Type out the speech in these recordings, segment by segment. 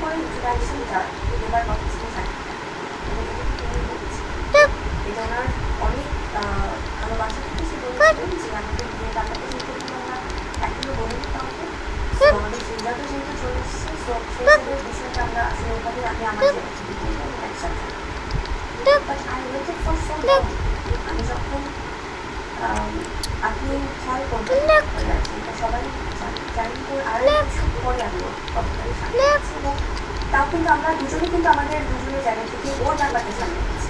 করে ইন্ট্রোডাকশনটা দেবার কথা ছিল সাকিবকে। এটা ওনার অনেক ভালোবাসা থেকে সে বলেছিলেন যে আমাদের বিয়ের ব্যাপারটা যেহেতু আমরা এখনো বলিনি কাউকে, আমাদের সিদ্ধান্ত যেহেতু চলে এসেছে, তো সেই বিষয়টা আমরা আসলে ওভাবে আমি আমার একসাথে। But I waited for so long. আমি যখন আপনি খেয়াল করবেন এটা সবাই জানি তো আড়াই বছর পরে আমি কতটাই সামনে আছি, এবং তাও কিন্তু আমরা দুজনে কিন্তু আমাদের দুজনের জায়গা থেকে ওর ব্যাপারটা সামনে গেছি।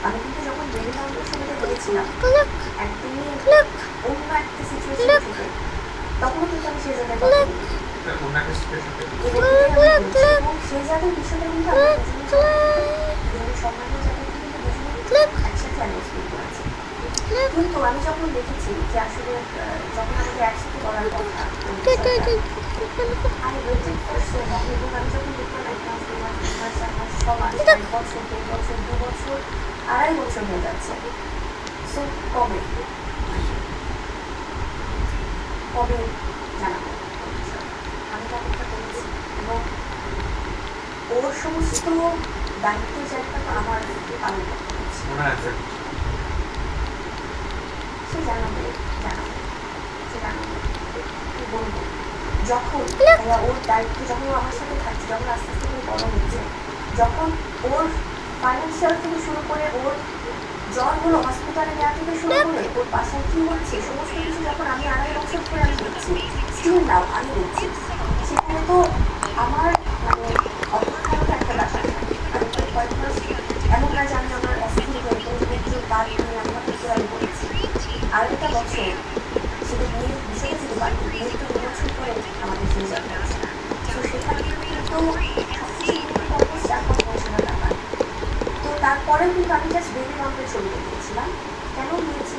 আমি কিন্তু যখন বেবি বাউন্ডের সঙ্গে গিয়েছিলাম একদিনই অন্য একটা সিচুয়েশন থেকে, তখনও কিন্তু আমি সেই জায়গায় এবং সেই জায়গায় বিষয়টা কিন্তু আমরা দুজনে সম্মানের জায়গা থেকে কিন্তু দুজনে একসাথে অ্যানাউন্সমেন্ট করেছি। কিন্তু আমি যখন দেখেছি যে আসলে যখন আমাদের একসাথে করার কথা, আমি ওয়েটেড ফর সো লং, এবং আমি যখন দেখলাম 1 মাস 2 মাস 3 মাস 4 মাস 6 মাস 1 বছর 2 বছর 2 বছর 2.5 বছর হয়ে যাচ্ছে, সো কবে জানাবো আমি তো অপেক্ষা করেছি, এবং ওর সমস্ত দায়িত্বের জায়গাটা আমার পালন করতে হচ্ছে। সে জানাবে কি বলবো, যখন ওর দায়িত্ব যখন আমার সাথে থাকছে, যখন আস্তে আস্তে করে বড় হচ্ছে, যখন ওর ফাইন্যান্সিয়াল থেকে শুরু করে ওর জ্বর হলো হসপিটালে নেওয়া থেকে শুরু করে ওর বাসায় কী হচ্ছে সমস্ত কিছু যখন আমি 2.5 বছর ধরে আমি দেখছি, স্টিল নাও আমি দেখছি, সেখানে তো আমার মানে অপেক্ষারও একটা ব্যাপার। আমি কয়েক মাস এমন না যে আমি আমার অস্থির হয়ে কোনো বাদ নিয়ে আমি আমি বলেছি। আড়াইটা বছর সেটা বিয়ের বিষয়ে যদি বাদ দিই, বিয়ের তো 2 বছর পরে আমাদের সেই যাবে আছে, তো সেখানে কিন্তু অলমোস্ট 4-5 বছরের ব্যাপার। তো তারপরেও কিন্তু আমি জাস্ট বেবি বাউন্ডের ছবিটা দিয়েছিলাম। কেন দিয়েছি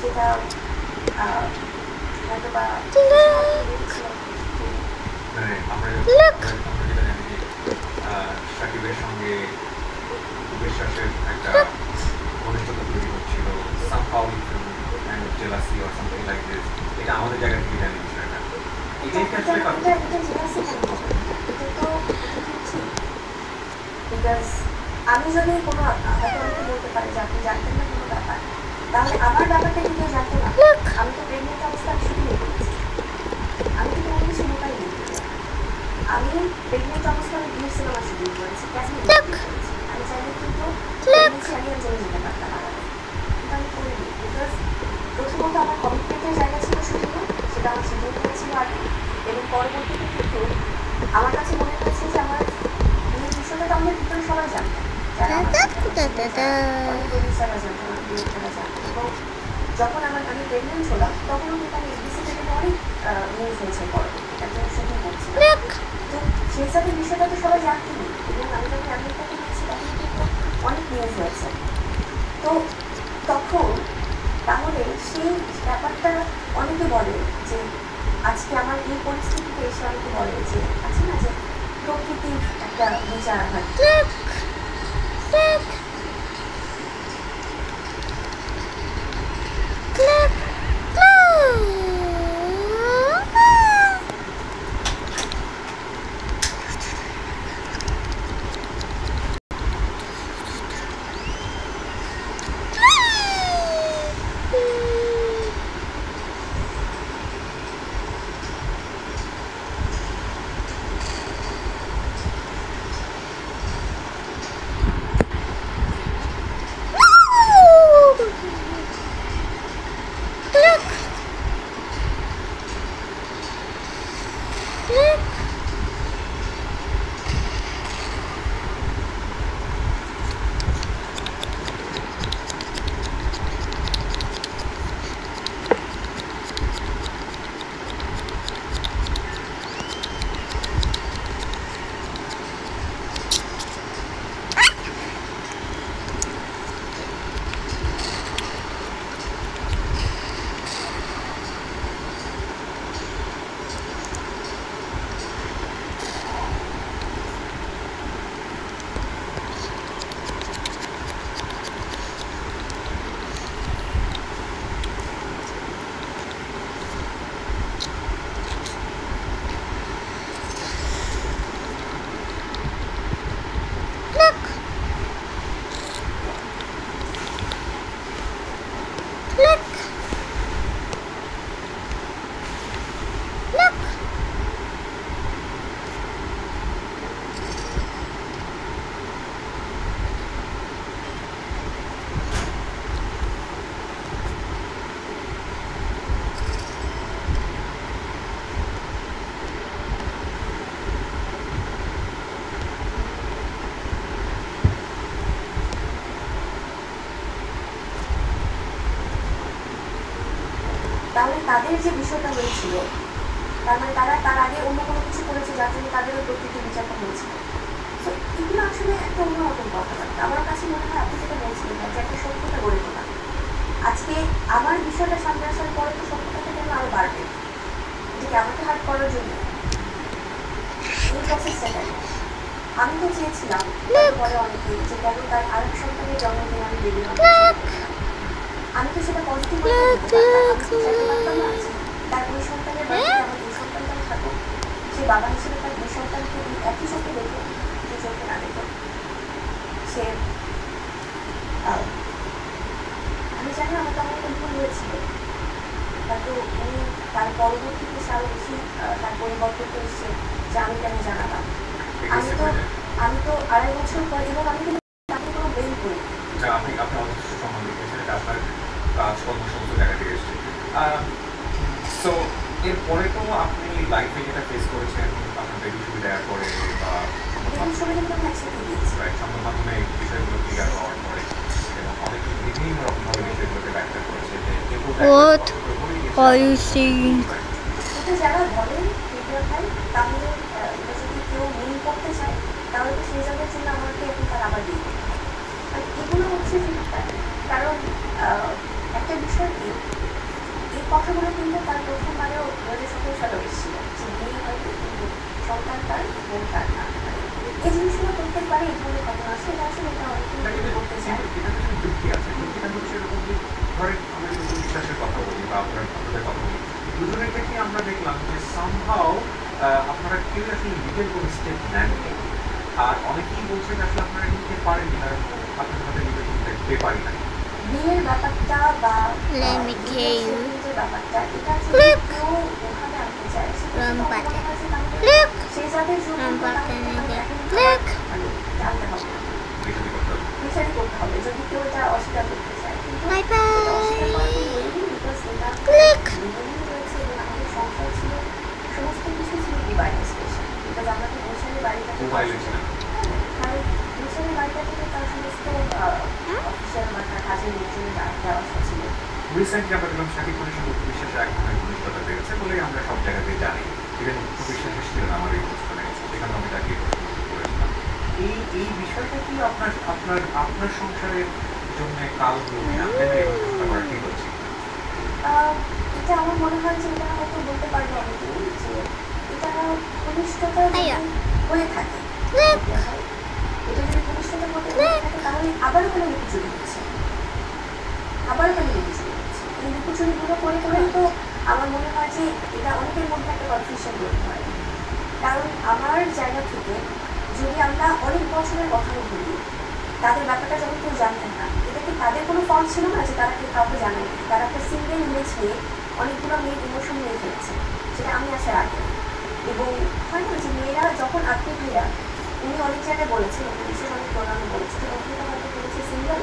সেটা হয়তো বা সাকিবের সঙ্গে বিশ্বাসের একটা ঘনিষ্ঠতা তৈরি হচ্ছিল, somehow kind of jealousy or something like this, এটা আমাদের জায়গা থেকে জানি বিষয়টা। এটাই কি আসলে কথা? বিকজ আমি যদি কোনো হয়তো আমাকে বলতে পারি যে আপনি জানতেন না কোনো ব্যাপার, তাহলে আমার ব্যাপারটা কি কেউ জানতো না? আমি তো প্রেগনেন্ট অবস্থা শুরু করেছি, আমি তো কোনো কিছু লুকাই নেই। আমি প্রেগনেন্ট অবস্থায় বিয়ের সিনেমা শুটিং করেছি, আমি চাইলে কিন্তু প্রেগনেন্সি আমি চলে যেতে পারতাম আলাদা, কিন্তু আমি করিনি। বিকজ প্রথমত আমার কমিটমেন্টের জায়গা ছিল শুটিংয়ে, সেটা আমার শিডিউল করেছিল আগে, এবং পরবর্তীতে কিন্তু আমার কাছে মনে হয়েছে যে আমার বিয়ের বিষয়টা তো আমাদের ভিতরে সবাই জানতেন, যারা প্রডিউসাররা জানতেন, আমার ডিরেক্টররা জানতেন, এবং যখন আমি প্রেগনেন্ট হলাম তখনও কিন্তু আমি এবিসি থেকে অনেক নিউজ হয়েছে, পরবর্তীতে একজন শুটিং করছিলাম, তো সেই সাথে বিষয়টা তো সবাই জানতেনি, এবং আমি যখন আমেরিকাতে গিয়েছি তখন কিন্তু অনেক নিউজ হয়েছে। তো তখন তাহলে সেই ব্যাপারটা অনেকে বলে যে আজকে আমার এই পরিস্থিতিতে এসে অনেকে বলে যে আছে না যে প্রকৃতির একটা বিচার হয়। তাদের যে বিষয়টা হয়েছিল, তার মানে তারা তার আগে অন্য কোনো কিছু করেছে যার জন্য তাদেরও প্রকৃতি বিচারটা হয়েছিল। তো এগুলো আসলে একটা অন্যরকম কথাবার্তা। আমার কাছে মনে হয় আপনি যেটা বলছিলেন যে একটা সত্যতা গড়ে তোলা, আজকে আমার বিষয়টা সামনে আসার পরে তো সত্যতাটা যেন আরও বাড়বে, এটাকে আমাকে হার্ট করার জন্য এই প্রসেসটা কেন? আমি তো চেয়েছিলাম পরে অনেকেই যে কেন তার আরেক সন্তানের জন্মদিন আমি বেবি আমি তো সেটা পজিটিভ পারতাম না। তার ওই সন্তানের বাড়িতে আমার এই সন্তানটা থাকুক, সে বাবা হিসেবে তার দুই সন্তানকে একই চোখে দেখে দুই চোখে না দেখে সে আমি জানি আমার তেমন একটা ভুল হয়েছিল, কিন্তু উনি তার পরবর্তীতে সে আরও বেশি তার পরিবর্তনটা এসছে যে আমি কেন জানালাম। আমি তো 2.5 বছর পর, এবং আমি কিন্তু তাকে কোনো ব্লেম করি আপনি অযথেষ্ট সম্মান দিয়েছেন, এটা আপনার কাজকর্ম সমস্ত জায়গা থেকে এসছে। সো এরপরে তো আপনি লাইফে যেটা ফেস করেছেন আপনার বেবি ছবি দেওয়ার পরে বা সংবাদ মাধ্যমে এই বিষয়গুলো ক্লিয়ার হওয়ার পরে এবং অনেক বিভিন্ন রকমভাবে বিষয়গুলোকে ব্যাখ্যা করেছে যে What are you saying? যারা বলেন ভাই তাহলে এটা যদি কেউ মিন করতে চায় তাহলে তো সেই জায়গার জন্য আমাকে এখন তার আবার দিয়ে এগুলো হচ্ছে কারণ একটা বিষয় কি এই কথাগুলো কিন্তু তার প্রথমবারেও 2017 সালে এসেছিল যে বিয়ে হয়তো কিন্তু সন্তান তার বোন তার না, এই জিনিসগুলো প্রত্যেকবারই এই ধরনের ঘটনা আসে। এটা আসলে এটা অনেকেই করতে চায়। যুক্তি আছে, যুক্তিটা হচ্ছে এরকম যে ধরেন আমরা যদি বিশ্বাসের কথা বলি বা আপনাদের কথা বলি, দুজনের ক্ষেত্রে আমরা দেখলাম যে সামহাও আপনারা কেউ আসলে লিগেল কোনো স্টেপ নেননি, আর অনেকেই বলছেন আসলে আপনারা নিতে পারেননি কারণ আপনাদের মধ্যে লিগেল কোনো স্টেপ পারি না। বিয়ের ব্যাপারটা বা ব্যাপারটা এটা কেউ ওখানে আনতে চায় সেই যাদের জন্য জানতে হবে, বিচারই করতে হবে যদি কেউ এটা অস্বীকার করতে চায়। কিন্তু আমাদের সংসার ছিল, সমস্ত কিছু ছিল ডিভাইডেড স্পেশাল, বিকজ আমরা তো বৈশালী বাড়িটাতে কারণ বৈশালী বাড়িটা থেকে তার সমস্ত অফিসিয়াল বা তার কাজের লোকজনে যাওয়া আসা ছিল। রিসেন্টলি আমরা দেখলাম শাকিব খানের সঙ্গে অপু বিশ্বাসের এক ধরনের ঘনিষ্ঠতা বেড়েছে বলেই আমরা সব জায়গাতেই জানি, ইভেন অপু বিশ্বাস এসেছিলেন আমার এই অনুষ্ঠানে, সেখানে আমি তাকে করেছিলাম। এই বিষয়টা কি আপনার সংসারের জন্য কাল করা ঠিক হচ্ছে? এটা আমার মনে হয় যে এটা হয়তো বলতে পারবো অনেকেই যে এটা ঘনিষ্ঠতা হয়ে থাকে, এটা যদি ঘনিষ্ঠতা হয়ে থাকে তাহলে আবারও কেন লুকোচুরি হচ্ছে, এই লুকোচুরিগুলো করে করেই তো আমার মনে হয় যে এটা অনেকের মধ্যে একটা কনফিউশন তৈরি হয়। কারণ আমার জায়গা থেকে যদি আমরা অনেক বছরের কথা বলি, তাদের ব্যাপারটা যখন কেউ জানতেন না, এটা কি তাদের কোনো ফর্ম ছিল না যে তারা কেউ কাউকে জানায়, তারা একটা সিঙ্গেল ইমেজ নিয়ে অনেকগুলো মেয়ের ইমোশন নিয়ে ফেলছে, সেটা আমি আসার আগে। এবং হয় না যে মেয়েরা যখন আপনি মেয়েরা উনি অনেক জায়গায় বলেছেন, বিশেষ অনেক প্রোগ্রামে বলেছে যে অনেকটা হয়তো করেছে সিঙ্গেল,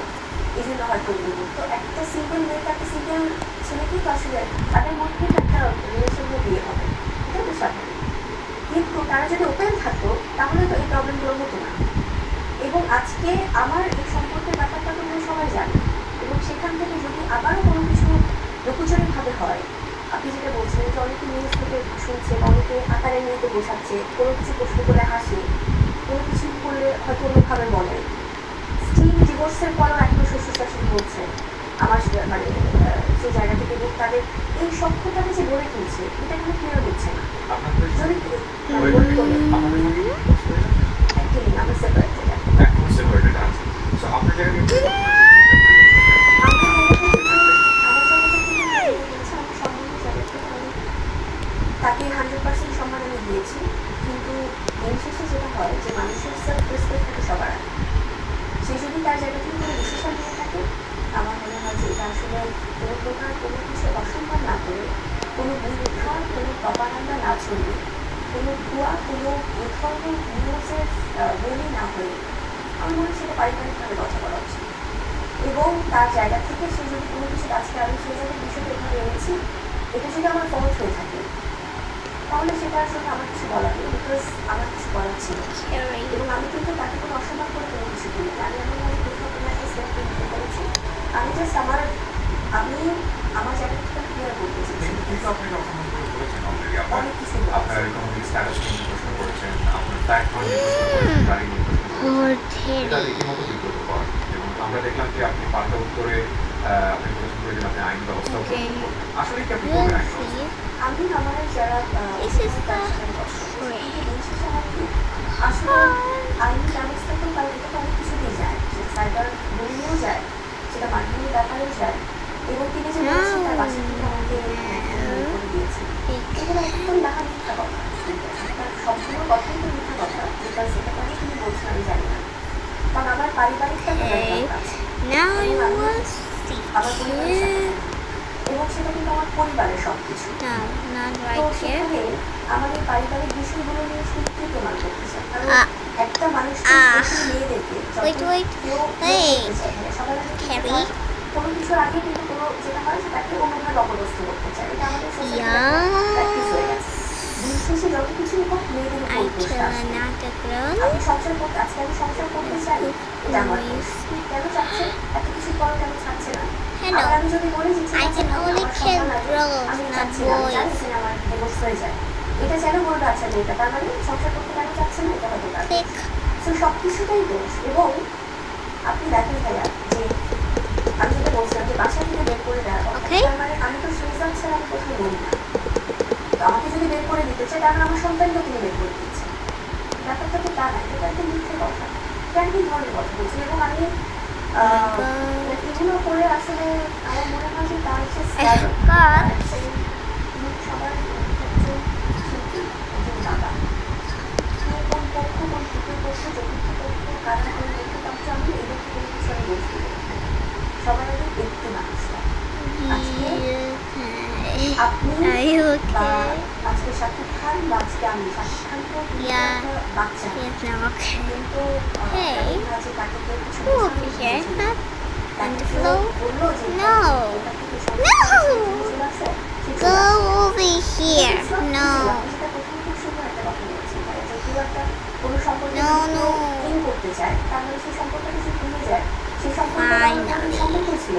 এই জন্য হয়তো তো একটা সিঙ্গেল মেয়েটা একটা সিঙ্গেল ছেলেকেই তো আসলে তাদের মধ্যে একটা রিলেশনে বিয়ে হবে, এটা তো স্বাভাবিক। কিন্তু তারা যদি ওপেন থাকতো তাহলে তো এই প্রবলেমগুলো হতো না। এবং আজকে আমার এই সম্পর্কের ব্যাপারটা তো সবাই জানে, এবং সেখান থেকে যদি আবারও কোনো কিছু লুকোচুরিভাবে হয়, আপনি যেটা বলছিলেন যে অনেকে নিউজ থেকে শুনছে, অনেকে আকারে নিয়ে বোঝাচ্ছে, কোনো কিছু প্রশ্ন করে হাসে, কোনো কিছু করলে হয়তো অন্যভাবে বলে, স্টিল ডিভোর্সের পরও এখনো শ্বশুর শাশুড়ি বলছে আমার মানে সেই জায়গা থেকে, এবং তাদের এই সক্ষতাটা যে গড়ে তুলছে এটা কিন্তু ক্লিয়ার হচ্ছে না। যদি আমি সেপারেটেড আছে, সো আপনার জায়গায় তাকে 100% সম্মান আমি দিয়েছি, কিন্তু দিন শেষে যেটা হয় যে মানুষের সেলফ রেসপেক্ট থাকে সবার আগে, সে যদি তার জায়গা থেকে কোনো ডিসিশন নিয়ে থাকে, আমার মনে হয় যে এটা আসলে কোনো প্রকার কোনো কিছু অসম্মান না করে, কোনো মিথ্যা কোনো প্রপাগান্ডা না ছড়িয়ে, কোনো ভুয়া কোনো এই ধরনের নিউজের বলি না হয়ে আমার মনে হয় সেটা পারিবারিকভাবে কথা বলা উচিত। এবং তার জায়গা থেকে সে যদি কোনো কিছু আজকে আমি সেই জায়গায় বিষয়টা এভাবে এনেছি, এটা যদি আমার ফল্ট হয়ে থাকে তাহলে সেটা আসলে আমার কিছু বলার নেই, বিকজ আমার কিছু বলার ছিল। এবং আমি কিন্তু তাকে কোনো অসম্মান করে কোনো কিছু করি, আমি এমন ভাবে কোথাও কোনো একটা স্টেপ নিতে করেছি, আমি জাস্ট আমার জায়গা থেকে ক্লিয়ার করতে চেয়েছি। কিন্তু আপনি কখনো করে বলেছেন অলরেডি অনেক কিছু বলেছি। আপনার ইকোনমিক স্ট্যাটাস নিয়ে প্রশ্ন করেছেন, আপনার ফ্ল্যাট নিয়ে প্রশ্ন করেছেন, গাড়ি নিয়ে প্রশ্ন করেছেন। এটা রীতিমতো বিব্রতকর এবং আমরা দেখলাম যে আপনি পাল্টা উত্তরে আপনি প্রশ্ন করেছেন আপনি আইন ব্যবস্থা Okay. আসলে কি আপনি করবেন আইন Let's ব্যবস্থা? see. আমি আমার যারা This is the আসলে আইনি ব্যবস্থা তো কারণ এটা তো অনেক কিছুতেই যায়, সেটা সাইবার বুলিংয়েও যায়, সেটা মানহানির ব্যাপারেও যায়, এবং তিনি যে বলেছেন তার বাসা থেকে আমাকে করে দিয়েছে, এগুলো একদম ডাহা মিথ্যা কথা। তার সম্পূর্ণ কথাই তো মিথ্যা কথা, যেটা সেটা কেন তিনি বলছেন আমি জানি না। কারণ আমার পারিবারিকটা আছে, Now you will see. আমার পরিবারের সাথে, এবং সেটা কিন্তু আমার পরিবারের সব কিছু। No, not তো right here. সেখানে আমাদের পারিবারিক বিষয়গুলো নিয়ে শুধু কি প্রমাণ করতে চাই? কারণ একটা মানুষ মেয়েদেরকে Wait, wait. Hey, Carrie. কোনো কিছুর আগে কিন্তু কোনো যেটা হয় সেটাকে অন্যভাবে অপদস্থ করতে চায়, এটা আমাদের প্র্যাকটিস হয়ে গেছে। দিন শেষে যত কিছুই হোক মেয়েদের উপর I দোষ tell আসে। another girl. আপনি সংসার করতে, আজকে আমি সংসার করতে চাই, এটা আমার দোষ। কেন চাচ্ছে? এত কিছু পরে কেন ছাড়ছে না? Hello. আবার আমি যদি বলি যে ঠিক I আছে, can only আমার kill সন্তান আছে, girls, আমি not চাচ্ছি না, আমি boys. চাচ্ছি না আমার ডিভোর্স হয়ে যায়, এটা যেন বলবে আচ্ছা মেয়েটা, তার মানে সংসার করতে কেন চাচ্ছে না, এটা হতে পারে। Pick. তো সব কিছুটাই দোষ। এবং আপনি দেখেন ভাইয়া যে আমি যেটা বলছিলাম যে বাসা থেকে বের করে দেওয়ার কথা, Okay. তার মানে আমি তো সুইজার ছাড়া আমি কোথাও বলি না। তো আমাকে যদি বের করে দিতে চাই, তাহলে আমার সন্তানকে তিনি বের করে দিচ্ছেন, ব্যাপারটা তো তা না, এটা একটা মিথ্যে কথা, কেন কি ধরনের কথা বলছি। এবং আমি এগুলো করে আসলে আমার মনে হয় যে তার হচ্ছে forgot. সবার একজন শিল্পী, একজন দাদা, কোন পক্ষ, কোন তৃতীয় পক্ষ, চতুর্থ পক্ষ, কারা কোন ব্যক্তিপক্ষ, আমি এই ব্যক্তি কোনো কিছু আমি বলছি না। সবার আগে ব্যক্তি মানুষরা। আজকে আপনি Are you বা okay? আজকে শাকিব খান বা আজকে আমি, শাকিব খান তো Yeah. একটা বাচ্চা, Yes, I'm okay. কিন্তু Hey. যে তাকে কেউ কিছু Who বোঝানো over here? উচিত Not না। on the তাকে floor. কেউ বললো যে No. এটা থেকে No. চলে আসে, সে চলে Go আসে। over here. No. যেটা প্রথমে খুব সুন্দর একটা কথা বলেছি, যে কেউ একটা কোনো সম্পর্কে No, no. ইন করতে চায়, তার মানে সেই সম্পর্কটা সে ভুলে যায়, সেই Finally. সম্পর্ক ছিল,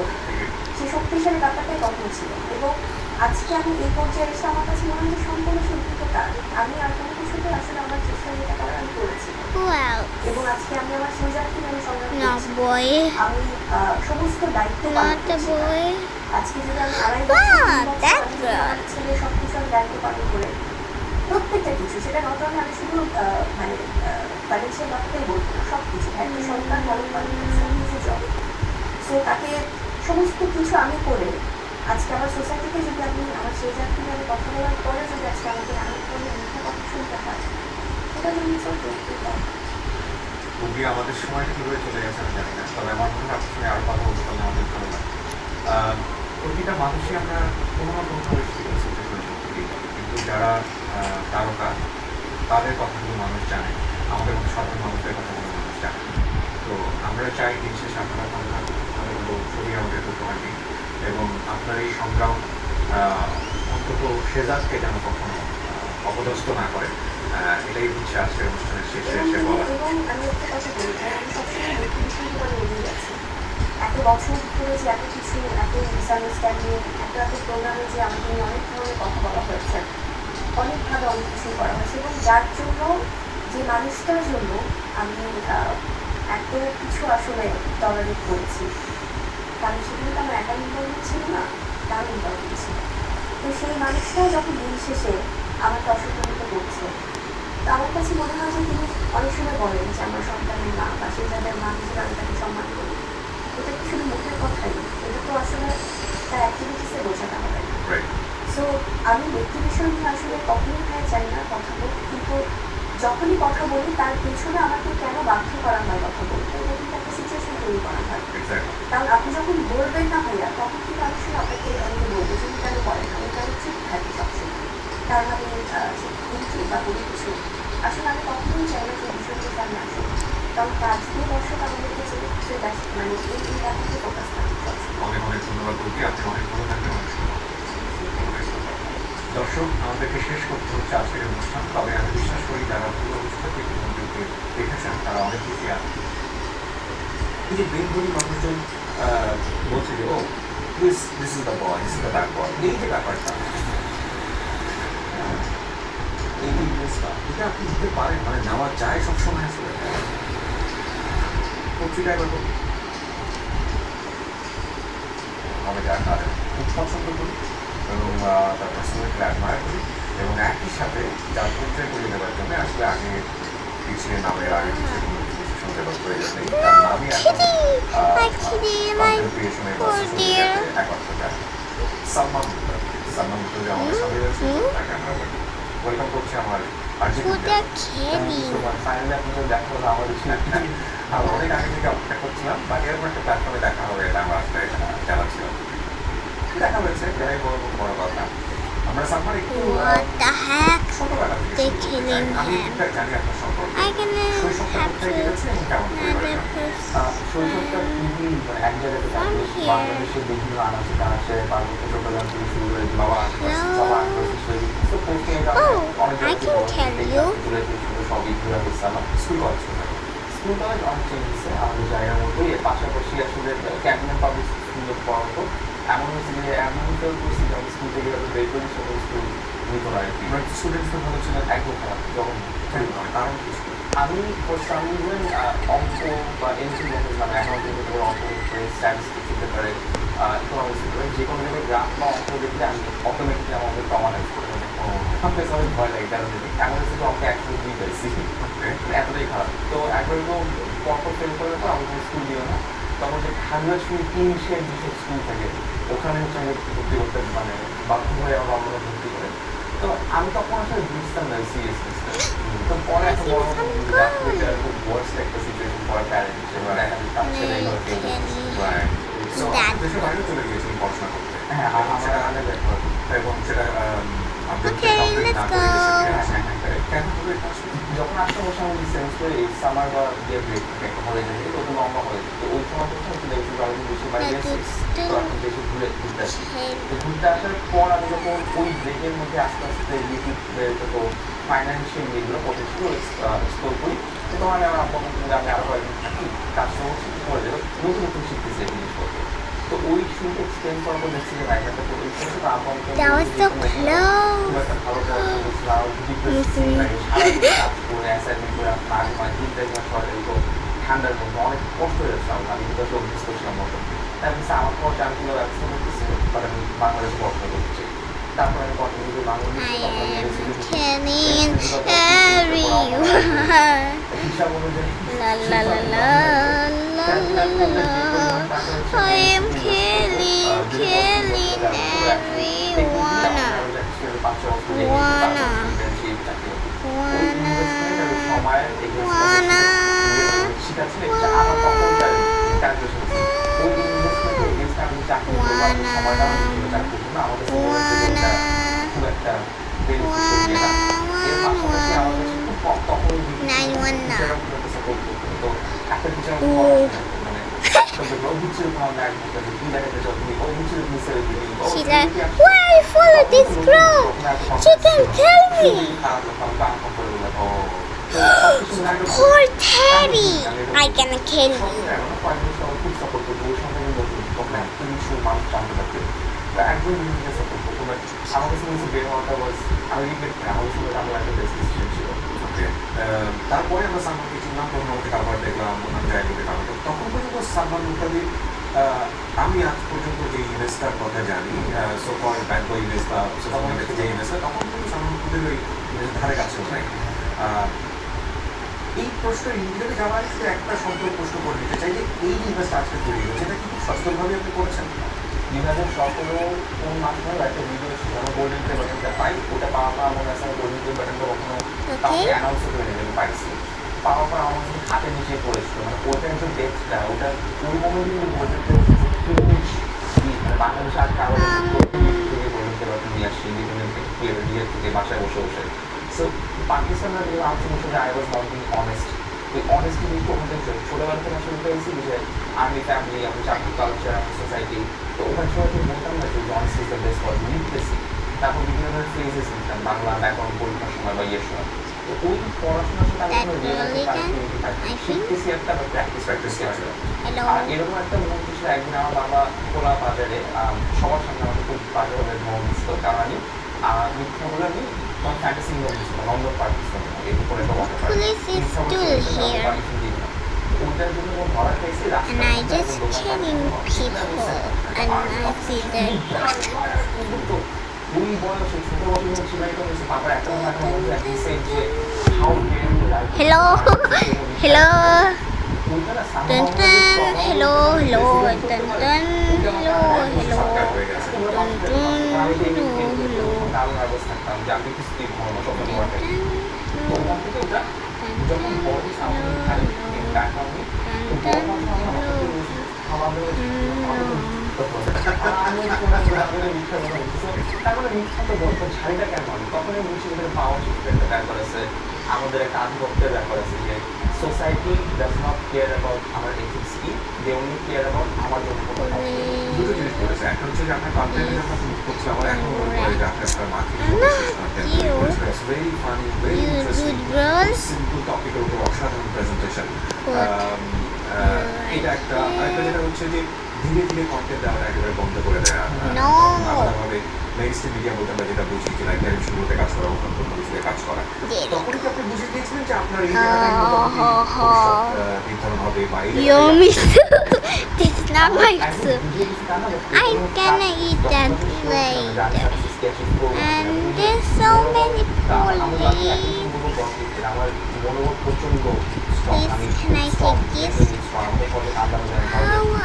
সেই শক্তিশালী ব্যাপারটাই কখন ছিল। এবং আজকে আমি এই পর্যায়ে এসে আমার কাছে মনে হয় যে সম্পূর্ণ সিদ্ধান্ত তার, আমি আর কোনো কিছুতে আসলে আমার চেষ্টা যেটা করার আমি করেছি, Who else? এবং আজকে আমি আমার সুজাতকে আমি সংগ্রাম No, করছি। boy. আমি সমস্ত দায়িত্ব পালন Not the করছি। boy. আজকে যদি আমি আড়াই Ah, বছর, 3 বছর that আমি যদি আমার ছেলে সব কিছু আমি দায়িত্ব পালন করে প্রত্যেকটা কিছু, সেটা নট অনলি আমি শুধু মানে ফাইন্যান্সিয়াল ব্যাপারটাই বলবো না, সব কিছু একটা সন্তান লালন পালন করছে নিজে জব, সো তাকে সমস্ত কিছু আমি করে আজকে আমার সোসাইটিতে যদি আপনি আমার সেই জায়গায় আমি কথা বলার পরে যদি আজকে আমাকে এমন কোনো মিথ্যা কথা শুনতে হয়, সেটা যদি চলতে রুগী আমাদের সময়টা কীভাবে চলে গেছে আমি জানি না, তবে আমার মনে হয় আপনার সঙ্গে আরও কথা বলতে পারলে আমাদের ভালো লাগে। প্রতিটা মানুষই আমরা কোনো না কোনোভাবে সিচুয়েশনে থাকি, কিন্তু যারা তারকা তাদের কথাগুলো মানুষ জানে, আমাদের মতো সাধারণ মানুষদের কথাগুলো মানুষ জানে। তো আমরা চাই দিন শেষে আপনারা ভালো থাকুন, আমাদেরগুলো ছবি আমাদের উপহার দিন, এবং আপনার এই সংগ্রাম অন্তত সেজাদকে যেন কখনো অপদস্থ না করে, এটাই হচ্ছে আজকের অনুষ্ঠানের শেষে এসে বলা। এবং আমি একটা কথা বলি, আমি সবসময় ব্যক্তি বিষয়গুলো এগিয়ে যাচ্ছি, এত বছর ধরে যে এত কিছু, এত মিসআন্ডারস্ট্যান্ডিং, এত প্রোগ্রামে যে আমাকে নিয়ে অনেক ধরনের কথা বলা হয়েছে, অনেকভাবে অনেক কিছুই করা হয়েছে, এবং যার জন্য, যে মানুষটার জন্য আমি এত কিছু আসলে টলারেট করেছি, কারণ সেগুলো তো আমার একার ইনভলভমেন্ট ছিল না, তার ইনভলভমেন্ট ছিল। তো সেই মানুষটাও যখন দিন শেষে আমাকে অসম্মানিত করছে, তো আমার কাছে মনে হয় যে তিনি অনেক সময় বলেন যে আমার সন্তানের মা বা সেই যাদের মা হিসেবে আমি তাকে সম্মান করি, এটা কি শুধু মুখের কথাই, এটা তো আসলে তার অ্যাক্টিভিটিসে বোঝাতে হবে। সো আমি ব্যক্তি বিষয় নিয়ে আসলে কখনোই ভাই চাই না কথা বলতে, কিন্তু যখনই কথা বলি তার পেছনে আমাকে কেন বাধ্য করা হয় কথা বলতে, এটা কিন্তু একটা সিচুয়েশন তৈরি করা হয়। কারণ আপনি যখন বলবেন না ভাইয়া, তখন কিন্তু আমি আসলে আপনাকে অনেকে বলবো যে কেন বলেন, আমি কেন চুপ থাকি সবসময়, কারণ আমি কিন্তু বা কোনো কিছু আসলে আমি কখনোই চাই না যে বিষয়গুলো সামনে আসে, কারণ কাজ দিয়ে দর্শক আমাদেরকে যে মানে এই ব্যাপারকে ফোকাস থাকে সবসময়। অনেক অনেক ধন্যবাদ বলছি, আপনি অনেক ভালো থাকবেন, অনেক সুন্দর। দর্শক, আমাদেরকে শেষ করতে হচ্ছে আজকের অনুষ্ঠান, তবে আমি বিশ্বাস করি যারা পুরো অনুষ্ঠানকে ইতিমধ্যে দেখেছেন তারা অনেক বেশি আছে। এই যে বেঙ্গলি মানুষজন বলছে যে oh this is the boy, this is the bad boy, এই যে ব্যাপারটা এই ইউএসটা এটা আপনি দিতে পারেন, মানে নেওয়া যায় সবসময় আসলে পত্রিকায় এবার আমি দেখা খুব পছন্দ করি এবং তার পার্সোনালিটি অ্যাডমায়ার করি এবং একই সাথে যার পরিচয় করিয়ে নেওয়ার জন্য আসলে আগে পিছিয়ে নামের আগে পিছিয়ে কোনো কিছু শুনতে পাওয়ার প্রয়োজন নেই, কারণ আমি এখন ক্রিয়েশনের বা সোশ্যাল মিডিয়াতে একমাত্র জানি সালমান মুখার্জি আমাদের সাথে রয়েছে, তাকে আমরা ওয়েলকাম করছি আমার ফাইনালি আপনাদের দেখা হলো আমাদের সাথে। আমরা অনেক আগে থেকে অপেক্ষা করছিলাম, বাট এরকম একটা প্ল্যাটফর্মে দেখা হবে এটা আমরা আসলে জানাচ্ছিলাম, দেখা হয়েছে এটাই বড় কথা। আমরা সালমান একটু ছোটবেলা থেকে আমি ঠিকঠাক জানি আপনার সম্পর্কে, শৈশবটা কোথায় কেটেছে এবং কেমন পরিবারে শৈশবটা খুবই এক জায়গাতে বাংলাদেশের বিভিন্ন আনাচে কানাচে পার্বত্য চট্টগ্রাম থেকে শুরু করে বাবা সবই ঘুরে হয়েছিলাম। স্কুল কলেজ অনেক চেঞ্জ হচ্ছে আমাদের জায়গার মধ্যে, এর পাশাপাশি আসলে ক্যান্টনমেন্ট পাবলিক স্কুলে পড়া হতো। এমন হচ্ছে যে এমন ফেল করছি যে আমি স্কুল থেকে বের করি সেটা স্কুল নিত না আর কি, স্টুডেন্টস ভালো ছিল একদম খারাপ। যখন কারণ আমি ইভেন অঙ্ক বা এমসি বলতেছিলাম অ্যাকাউন্টিং হতে পারে, অঙ্ক হতে পারে, স্ট্যাটিস্টিক্স হতে পারে, ইকোনমিক্স হতে পারে, যে কোনো জায়গায় গ্রাফ বা অঙ্ক দেখলে আমি অটোমেটিকলি আমাদের কমানাইজ করে আমাকে সবাই ভয় লাগে কারণ এমন হচ্ছে যে অঙ্কে 102 পাইছি, এতটাই খারাপ। তো একবার তো পরপর ফেল করে তো আমাকে স্কুল দিও না, তখন যে খাগড়াছড়ি 300 200 স্কুল থাকে ওখানে হচ্ছে আমি ভর্তি করতে মানে বাধ্য হয়ে আমার বাবা ভর্তি করে। তো আমি তখন আসলে বুঝতাম না সিরিয়াসনেসটা। তো পরে একটা বড় খুব ওয়ার্স্ট একটা সিচুয়েশন পরে প্যারেন্ট হিসেবে দেখা যায় তার ছেলে এগুলো কেউ দেশের বাইরে চলে গিয়েছিলেন পড়াশোনা করতে। হ্যাঁ আমরা আগে দেখো এবং সেটা যখন আসতে বসে আমি সেন্স করে এই সামার বা বিয়ের ব্রেক একটা হলিডে থেকে তো লম্বা হলিডে, তো ওই সময় বেশি বাইরে আসছি, তো এখন বেশি ঘুরতে আসি। তো ঘুরতে আসার পর আমি যখন ওই ব্রেকের মধ্যে আস্তে আস্তে ইউটিউবের যত ফাইন্যান্সিয়াল যেগুলো পটেন্সিয়াল এক্সপ্লোর করি, তো তখন আমি আমার আপনার মধ্যে আমি আরও কয়েকদিন থাকি কাজ সমস্ত করে দেবো, নতুন নতুন শিখতেছি এই জিনিসপত্র। তো ওই শুরুতে এক্সপ্লেন করার পর দেখছি যে রাইটারটা তো ওই সমস্ত আপনাকে ভালো কাজ করে অ্যাসাইনমেন্ট করে আপনার মানে 3 সরকারি তো ঠান্ডার মধ্যে অনেক কষ্ট হয়ে যাচ্ছে আমার, আমি কিন্তু আসলে অভ্যস্ত ছিলাম মতো। তার কাছে আমার খরচ আমি কিভাবে ব্যবস্থা করতেছি, বাট আমি বাংলাদেশে পড়াশোনা করতে। তারপরে আমি কন্টিনিউ বাংলাদেশে হিসাব অনুযায়ী I am killing She's like, why I follow this girl? She can kill me. Poor Teddy. I gonna kill you. তারপরে আমরা সালমানকে চিনলাম, পরবর্তী কারবার দেখলাম, অন্যান্য জায়গাতে কারবার। তখন পর্যন্ত সালমান মুখার্জি আমি আজ পর্যন্ত যে ইমেজটার কথা জানি, so call bad boy image বা সোশ্যাল মিডিয়াতে যে ইমেজটা, তখন কিন্তু সালমান মুখার্জির ওই ইমেজের ধারে কাছেও নাই। এই প্রশ্ন ইন্ডিয়াতে যাওয়ার শুধু একটা শব্দ প্রশ্ন করে দিতে চাই যে এই ইমেজটা আজকে তৈরি হয়েছে, এটা কিন্তু সচেতনভাবে আপনি করেছেন। 2017 কোন মাসে একটা ভিডিও ছিল আমার গোল্ডেন প্লে বাটনটা পাই, ওটা পাওয়া আমার কাছে গোল্ডেন প্লে বাটনটা কখনো কাউকে অ্যানাউন্স করে নেবে পাইছি, পাওয়ার পর আমার কাছে হাতে নিচে পড়েছিল, মানে ওটা একটু ডেস্কটা ওটা ওই মোমেন্টে কিন্তু গোল্ডেন প্লে মানে বাংলাদেশে আর কারো থেকে গোল্ডেন প্লে বাটন নিয়ে আসছি ইন্ডিপেন্ডেন্ট নিজের থেকে বাসায় বসে বসে। সো পাকিস্তানের আমার সমস্যা I was not being honest, ওই অনেস্টি জিনিসটা ওখান থেকে ছোটোবেলা থেকে আসলে পেয়েছি যে আর্মি ফ্যামিলি, আমি চাকরি কালচার, আমি সোসাইটি, তো ওখানে সময় থেকে বলতাম না যে honest is the best for লিখতেছি। তারপর বিভিন্ন ধরনের ফ্রেজেস লিখতাম বাংলা ব্যাকরণ পরীক্ষার সময় বা ইয়ের সময়। তো ওই পড়াশোনার সাথে আমি শিখতেছি একটা প্র্যাকটিস আছে। আর এরকম একটা মুহূর্ত ছিল একদিন আমার বাবা খোলা বাজারে সবার সামনে আমাকে খুব বাজারে ভ্রমণ দিচ্ছিল, কারণ আমি মিথ্যা বলে আমি তখন ফ্যান্টাসি নিয়ম ছিল লন্ডন পার্ক ছিল এর উপরে একটা water park Police is still here. ওটার জন্য ও ধরা খাইছে And I just killing people and I see their ওই বয়সে ছোট বয়সে ছিলাই তো পাপা একটা মাথা মধ্যে একটা সেট যে how dare you like Hello. Hello. ওটা না Dun dun. Hello. Hello. Dun dun. Hello. Hello. Dun dun. Hello. দারুণ অবস্থা থাকতাম যে আমি কিছু দিন মনে সব মনে রাখে ওখান থেকে ওটা যখন বড় সামনে খালি দেখা আমি আমাদের একটা আধিপত্যের ব্যাপার আছে যে society does not care about আমার এথিক্স কি দে অনলি কেয়ার অ্যাবাউট আমার জন্য দুটো জিনিস বলেছে একটা হচ্ছে যে আপনার কন্টেন্টে যখন করছে আমার এখন মনে পড়ে যে আপনি আপনার মাকে very funny very interesting simple টপিকের উপর অসাধারণ প্রেজেন্টেশন এটা একটা আরেকটা যেটা হচ্ছে যে ধীরে ধীরে কন্টেন্ট দেওয়াটা একেবারে বন্ধ করে দেওয়া আলাদাভাবে মেইনস্ট্রিম মিডিয়া বলতে আমরা যেটা বুঝি যে লাইক টেলিভিশনগুলোতে কাজ করা অন্য কোনো কিছুতে কাজ করা তখন কি আপনি বুঝে গিয়েছিলেন যে আপনার এই জায়গাটায় নির্ধারণ হবে বা এই Yummy soup. This is not my soup. I'm gonna eat that later. And there's so many police. Please, can I take this? Ow,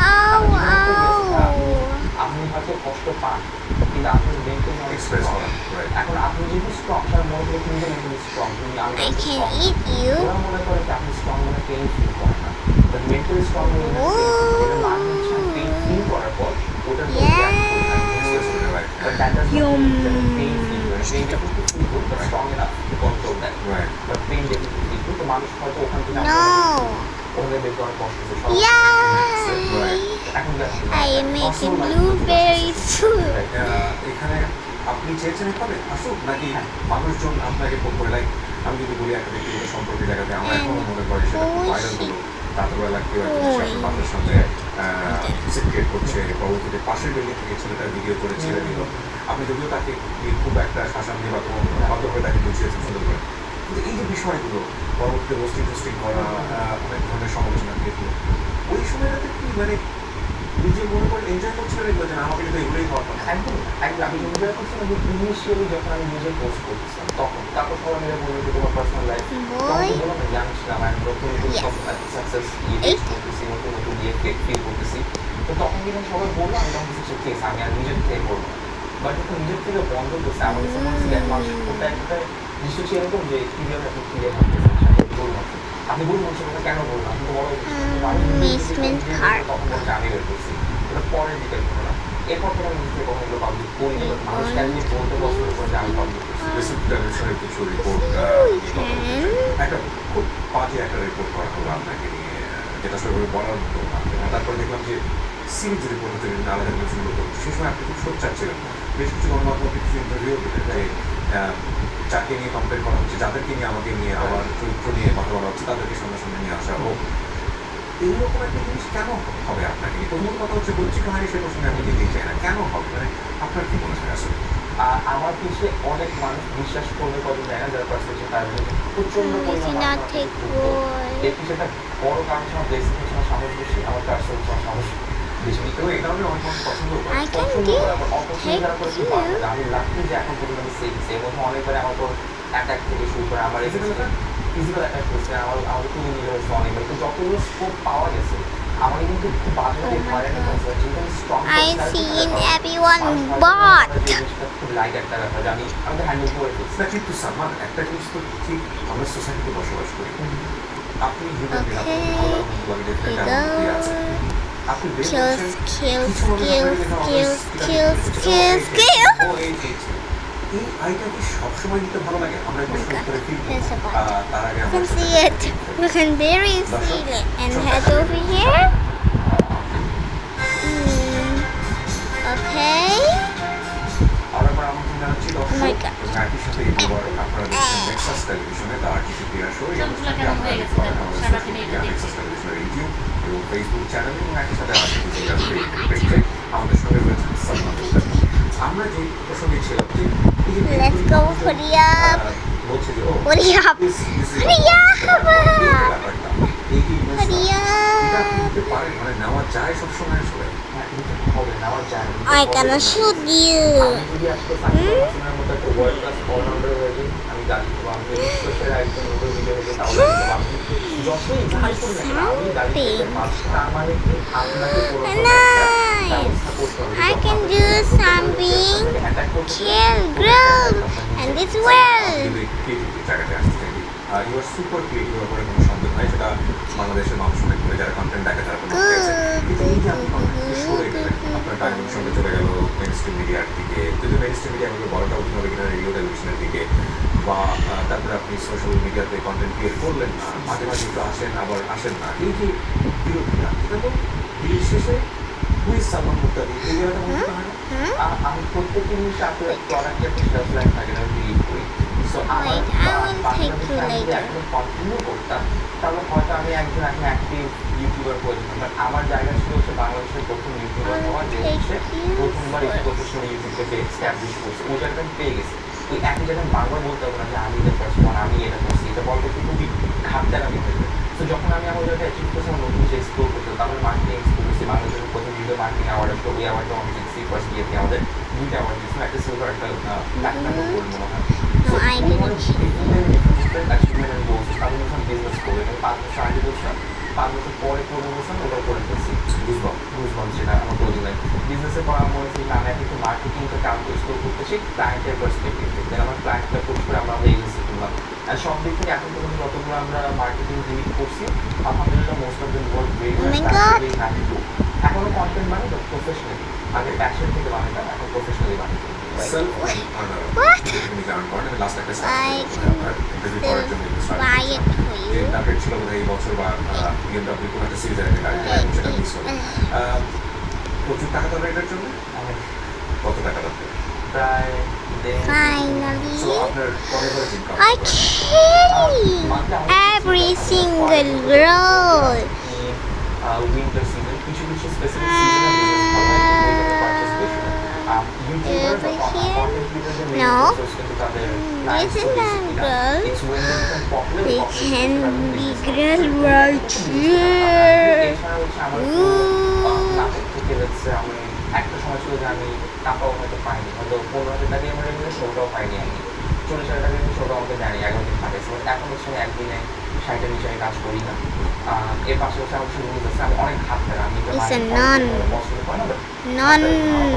ow, ow. আপনি হয়তো কষ্ট পান কিন্তু আপনি মেনটেন এক্সপ্রেস করা এখন আপনি যেহেতু স্ট্রং তার মনে করে কিন্তু মেনটেন স্ট্রং তুমি আমি I can eat you. ওরা মনে করে যে আপনি স্ট্রং মানে পেইন ফিল করেন না বাট মেন্টালি স্ট্রং হলে এটা মানে হচ্ছে পেইন ফিল করার পর ওটার but that does not mean that pain feel pain definitely feel good but strong enough to control that but pain definitely feel good তো মানুষ হয়তো ওখান থেকে No. ওদের বের করার কষ্ট Yay! I am making blueberry soup. এখানে আপনি চেয়েছেন এভাবে আসুক নাকি মানুষজন আপনাকে করে লাইক আমি যদি বলি একটা ব্যক্তিগত সম্পর্কের জায়গাতে আমরা এখনো মনে করি সেটা খুব ভাইরাল হলো রাতবেলা কেউ একজন মানুষের সঙ্গে সিক্রেট করছে পরবর্তীতে পাশের বিল্ডিং থেকে ছেলেটা ভিডিও করে ছেড়ে দিল আপনি যদিও তাকে খুব একটা শাসন দিয়ে বা কোনো ভদ্রভাবে তাকে বুঝিয়েছেন সুন্দর করে কিন্তু এই যে বিষয়গুলো পরবর্তীতে রোস্টিং করা অনেক ধরনের সমালোচনা দিয়েছিল ওই সময়টাতে কি মানে নিজে মনে করে এনজয় করছিলেন এগুলো যে আমাকে কিন্তু এগুলোই হওয়ার কথা একদম আমি এনজয় করছিলাম যে ইনিশিয়ালি যখন আমি নিজে পোস্ট করতেছিলাম তখন তারপর সবাই মিলে বললো যে তোমার পার্সোনাল লাইফ তখন বললাম না ইয়াং ছিলাম আমি নতুন নতুন সব সাকসেস করতেছি নতুন নতুন ফিল করতেছি তো তখন যখন সবাই বললো আমি তখন কিছু কেস আমি আর নিজের থেকে করবো না বাট যখন নিজের থেকে বন্ধ করছে আমাদের মানুষ ওটা একটা দৃশ্য ছিল এরকম যে ক্লিয়ার আপনি ক্লিয়ার বলুন আপনি বলুন মানুষের কথা কেন বলুন আপনি তো বড় তখন বলছে আমি বের করছি ওটা পরের দিকের ঘটনা এরপর থেকে আমি নিজেকে কখনো এগুলো পাবলিক করি না মানুষ কেন বলতে পছন্দ করে যে আমি পাবলিক করছি কিছু রিপোর্ট একটা খুব বাজে একটা রিপোর্ট করা হলো আপনাকে নিয়ে যেটা সবাই বলার মতো তারপরে দেখলাম যে সিরিজ রিপোর্ট হতে বিভিন্ন আলাদা কিছুগুলো করছে সেই সময় আপনি খুব সোচ্চার ছিলেন বেশ কিছু গণমাধ্যম কিছু ইন্টারভিউ দিলেন যে যাকে নিয়ে কমপ্লেন করা হচ্ছে যাদেরকে নিয়ে আমাকে নিয়ে আবার চরিত্র নিয়ে কথা বলা হচ্ছে তাদেরকে সামনে নিয়ে আসা হোক এইরকম একটা জিনিস কেন হবে আপনাকে নিয়ে প্রথম কথা হচ্ছে বলছি কাহিনী সে প্রশ্নে আমি যেতেই চাই না কেন হবে মানে আপনার কি মনে হয় আসলে আমার পিছিয়ে অনেক মানুষ বিশ্বাস করবে কদিন দেয় না যারা পার্সেন্টেজ তার প্রচন্ড পরিমাণ এর পিছিয়ে একটা বড় কারণ আমার বেশি হচ্ছে আমার সাহস বেশি আমার পার্সেন্টেজ আমার সাহস বেশি এবং এই কারণে অনেক মানুষ পছন্দ করে অপছন্দ যারা করে কি পারবে আমি লাগছি যে এখন পর্যন্ত আমি সেফ এর মধ্যে অনেকবার আমার তো অ্যাটাক থেকে শুরু করে আমার ফিজিক্যাল অ্যাটাক করছে আমাদের খুবই নিয়ে হয়েছে অনেকবার তো যতগুলো স্কোপ পাওয়া গেছে আমার কিন্তু খুব বাজে হয়রানি হয়েছে যেখানে স্ট্রং খুব লাইট একটা ব্যাপার যে আমি তো হ্যান্ডেল করে ফেলছি না কিন্তু সালমান একটা জিনিস তো ঠিক আমরা সোসাইটিতে বসবাস করি আপনি আপনি এই আইটা কি সবসময় দিতে ভালো লাগে আমরা প্রশ্ন করে ফিরবো তার আগে You can see it. You can barely see it. And head over here. Okay. আরেকবার আমন্ত্রণ জানাচ্ছি দর্শক my God. একই সাথে এবার আপনারা দেখছেন নেক্সাস টেলিভিশনে দ্য আর্টিফিশিয়াল শো এই অনুষ্ঠানটি আপনারা দেখতে পারেন আমাদের সোশ্যাল মিডিয়া নেক্সাস টেলিভিশনের ইউটিউব এবং ফেসবুক চ্যানেল এবং একই সাথে আর্টিফিশিয়াল পেজে আমাদের সঙ্গে রয়েছেন সালমান। আমরা যে প্রসঙ্গে ছিলাম যে Let's go Hurry up. বলছে যে Hurry up. Hurry up. ব্যাপারটা এই কি Hurry এটা up. করতে পারে মানে নেওয়া যায় সবসময় আসলে হ্যাঁ, কিন্তু হবে নেওয়া যায় না। I gonna shoot you. আমি যদি আজকে সাকিব আল হাসানের মতো একটা ওয়ার্ল্ড ক্লাস অলরাউন্ডার হয়ে যাই, আমি দাঁড়িয়ে দেবো, আমি যদি বিশ্বের একজন নতুন ভিডিও হয়ে যাই, তাহলে কিন্তু আমি যতই যাই করি না কেন, আমি দাঁড়িয়ে থেকে পারছি। তার মানে কি আপনাকে কোনো ব্যবস্থা করতে হবে। I can do something. Kill, grow, and this world. জায়গাতে আসতে চাই ইউ আর সুপার ক্রিয়েটিভ ব্যাপারে কোনো সন্দেহ নাই, সেটা বাংলাদেশের মানুষ অনেক করে যারা কন্টেন্ট দেখে তারা কোনো পেয়েছে। কিন্তু এই যে আপনি কন্টেন্ট থেকে সরে গেলেন, আপনার টাইমের সঙ্গে চলে গেল মেইন স্ট্রিম মিডিয়ার দিকে, যদি মেইন স্ট্রিম মিডিয়া আমাকে বড়টা উঠতে হবে কিনা রেডিও টেলিভিশনের দিকে, বা তারপরে আপনি সোশ্যাল মিডিয়াতে কন্টেন্ট ক্রিয়েট করলেন না, মাঝে মাঝে একটু আসেন আবার আসেন না, এই যে বিরোধিতা, এটা তো দিন শেষে হুই সালমান মুক্তাদি এই জায়গাটা মনে হয় না। আমি প্রত্যেক জিনিস আসলে প্রোডাক্টের একটা শেলফ লাইফ থাকে না, বিলিভ করি। সো আমার Wait, I will take you later. এখন কন্টিনিউ করতাম, তাহলে হয়তো আমি একজন এখন অ্যাক্টিভ ইউটিউবার হয়ে যেতাম। বাট আমার জায়গা ছিল হচ্ছে বাংলাদেশের প্রথম ইউটিউবার হওয়া, যে হচ্ছে প্রথমবার এই প্রফেশনাল ইউটিউবকে এস্টাবলিশ করছে, ওই জায়গাটা আমি পেয়ে গেছি। ওই একই জায়গায় বারবার বলতে হবে না যে আমি এটা ফার্স্ট ওয়ান, আমি এটা করছি, এটা বলতে একটু খুবই ঘাটতারামি হয়ে যায়। তো যখন আমি আমার জায়গায় অ্যাচিভ করছি, আমার নতুন কিছু এক্সপ্লোর করতে, তারপরে মার্কেটিং এক্সপ্লোর করছি, বাংলাদেশের প্রথম ভিডিও মার্কেটিং অ্যাওয়ার্ড আসলো, ওই অ্যাওয়ার্ডটা আমি জিতছি ফার্স্ট ইয়ারতে। আমাদের দুইটা অ্যাওয়ার্ড দিচ্ছিল, একটা সিলভার, একটা প্ল্যাটিনাম গোল্ড মনে হয়। No, I didn't. Achievement and goals আমি যখন বিজনেস করি, আমি 5 বছর আগে বলছিলাম, 5 বছর পরে করে বলছিলাম, ওটা করে ফেলছি। বুঝবাম সেটা আমার ক্লোজিং লাইন। বিজনেসের পর আমার হচ্ছে আমি এখন একটু মার্কেটিংটা কাজ এক্সপ্লোর করতেছি ক্লায়েন্টের পার্সপেক্টিভ থেকে। দেন আমার ক্লায়েন্টটা কোর্স করে আমরা এজেন্সি করলাম। আর সব দিক থেকে এখন পর্যন্ত যতগুলো আমরা মার্কেটিং ডিলিট করছি, আলহামদুলিল্লাহ most of them work very Oh my God. এখনো কন্টেন্ট বানাই, বাট প্রফেশনালি। আগে প্যাশন থেকে বানাইতাম, এখন প্রফেশনালি বানাই। What? লাস্ট একটা I ইন্টারভিউ করার জন্য buy it for যে you. টার্গেট ছিল বোধহয় এই বছর বা BMW কোনো একটা সিরিজের একটা গাড়ি কিনা, সেটা মিস হলো। প্রচুর টাকা দেবে এটার জন্য, কত টাকা দেবে? প্রায় Finally, আপনার পরে income I kill every single girl. Winter season, কিছু কিছু স্পেসিফিক সিজনে বিজনেস ভালো হয়, উইন্টারে পারচেজ বেশি হয়। ইউটিউবার বা কন্টেন্ট ক্রিয়েটরদের মেইন No. সোর্স কিন্তু তাদের This is not girl. It's when they become popular, They can be girl right here. এছাড়া হচ্ছে আমার নাটক থেকে হচ্ছে আমি একটা সময় ছিল যে আমি টাকাও হয়তো পাইনি, হয়তো 15,000 টাকা আমার রেগুলার শোটাও পাইনি, আমি 40,000 টাকা কিন্তু শোটা আমাকে দেয়নি 11 দিন থাকে। এখন হচ্ছে আমি একদিনে 60-এর নিচে আমি কাজ করি না। এর পাশে হচ্ছে আমার কিছু রুলস আছে, আমি অনেক হাত থাকে, আমি এটা It's a মানে nun. পছন্দ করি না, বাট Non,